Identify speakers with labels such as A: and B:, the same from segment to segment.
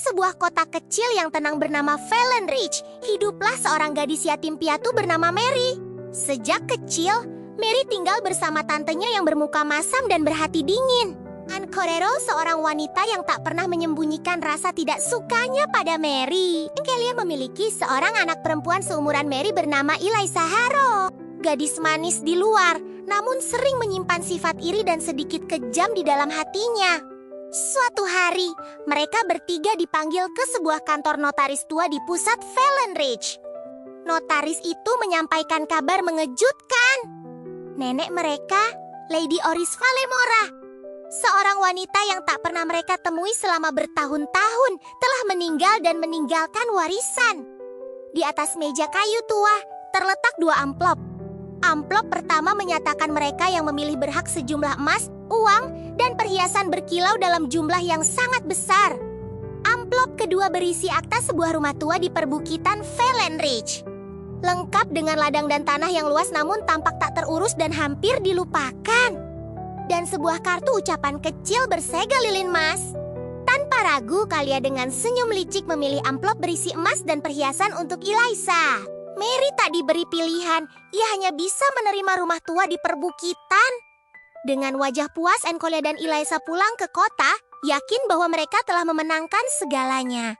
A: sebuah kota kecil yang tenang bernama Fallen Ridge, hiduplah seorang gadis yatim piatu bernama Mary. Sejak kecil, Mary tinggal bersama tantenya yang bermuka masam dan berhati dingin. Ann Corero, seorang wanita yang tak pernah menyembunyikan rasa tidak sukanya pada Mary. Kelia memiliki seorang anak perempuan seumuran Mary bernama Eliza Harrow. Gadis manis di luar, namun sering menyimpan sifat iri dan sedikit kejam di dalam hatinya. Suatu hari, mereka bertiga dipanggil ke sebuah kantor notaris tua di pusat Fallen Ridge. Notaris itu menyampaikan kabar mengejutkan. Nenek mereka, Lady Oris Valemora, seorang wanita yang tak pernah mereka temui selama bertahun-tahun, telah meninggal dan meninggalkan warisan. Di atas meja kayu tua, terletak 2 amplop. Amplop pertama menyatakan mereka yang memilih berhak sejumlah emas, uang, dan perhiasan berkilau dalam jumlah yang sangat besar. Amplop kedua berisi akta sebuah rumah tua di perbukitan Fallen Ridge. Lengkap dengan ladang dan tanah yang luas namun tampak tak terurus dan hampir dilupakan. Dan sebuah kartu ucapan kecil bersegel lilin emas. Tanpa ragu, Kalia dengan senyum licik memilih amplop berisi emas dan perhiasan untuk Eliza. Mary tak diberi pilihan, ia hanya bisa menerima rumah tua di perbukitan. Dengan wajah puas, Enkolia dan Eliza pulang ke kota, yakin bahwa mereka telah memenangkan segalanya.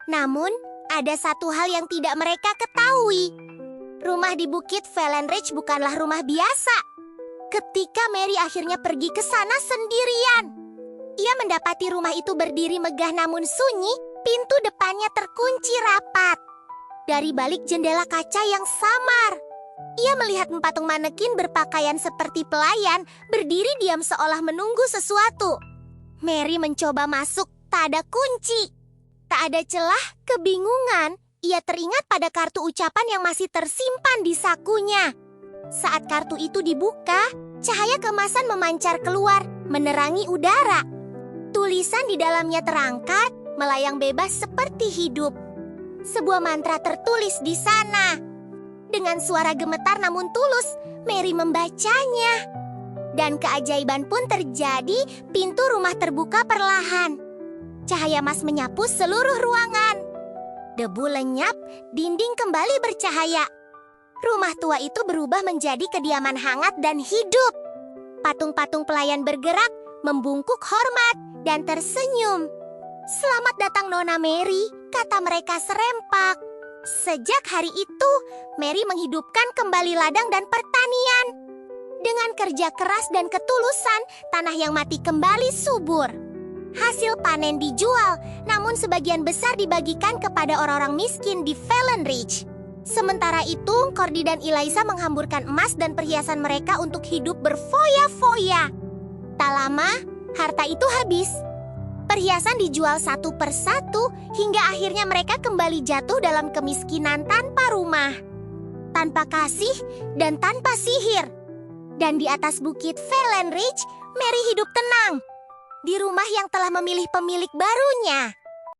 A: Namun, ada satu hal yang tidak mereka ketahui. Rumah di Bukit Fallen Ridge bukanlah rumah biasa. Ketika Mary akhirnya pergi ke sana sendirian, ia mendapati rumah itu berdiri megah namun sunyi, pintu depannya terkunci rapat. Dari balik jendela kaca yang samar, ia melihat 4 patung manekin berpakaian seperti pelayan, berdiri diam seolah menunggu sesuatu. Mary mencoba masuk, tak ada kunci. Tak ada celah, kebingungan, ia teringat pada kartu ucapan yang masih tersimpan di sakunya. Saat kartu itu dibuka, cahaya kemasan memancar keluar, menerangi udara. Tulisan di dalamnya terangkat, melayang bebas seperti hidup. Sebuah mantra tertulis di sana. Dengan suara gemetar namun tulus, Mary membacanya. Dan keajaiban pun terjadi, pintu rumah terbuka perlahan. Cahaya emas menyapu seluruh ruangan. Debu lenyap, dinding kembali bercahaya. Rumah tua itu berubah menjadi kediaman hangat dan hidup. Patung-patung pelayan bergerak, membungkuk hormat, dan tersenyum. "Selamat datang Nona Mary," kata mereka serempak. Sejak hari itu, Mary menghidupkan kembali ladang dan pertanian. Dengan kerja keras dan ketulusan, tanah yang mati kembali subur. Hasil panen dijual, namun sebagian besar dibagikan kepada orang-orang miskin di Fallen Ridge. Sementara itu, Cordy dan Eliza menghamburkan emas dan perhiasan mereka untuk hidup berfoya-foya. Tak lama, harta itu habis. Perhiasan dijual satu persatu hingga akhirnya mereka kembali jatuh dalam kemiskinan tanpa rumah, tanpa kasih, dan tanpa sihir. Dan di atas bukit Fallen Ridge, Mary hidup tenang di rumah yang telah memilih pemilik barunya.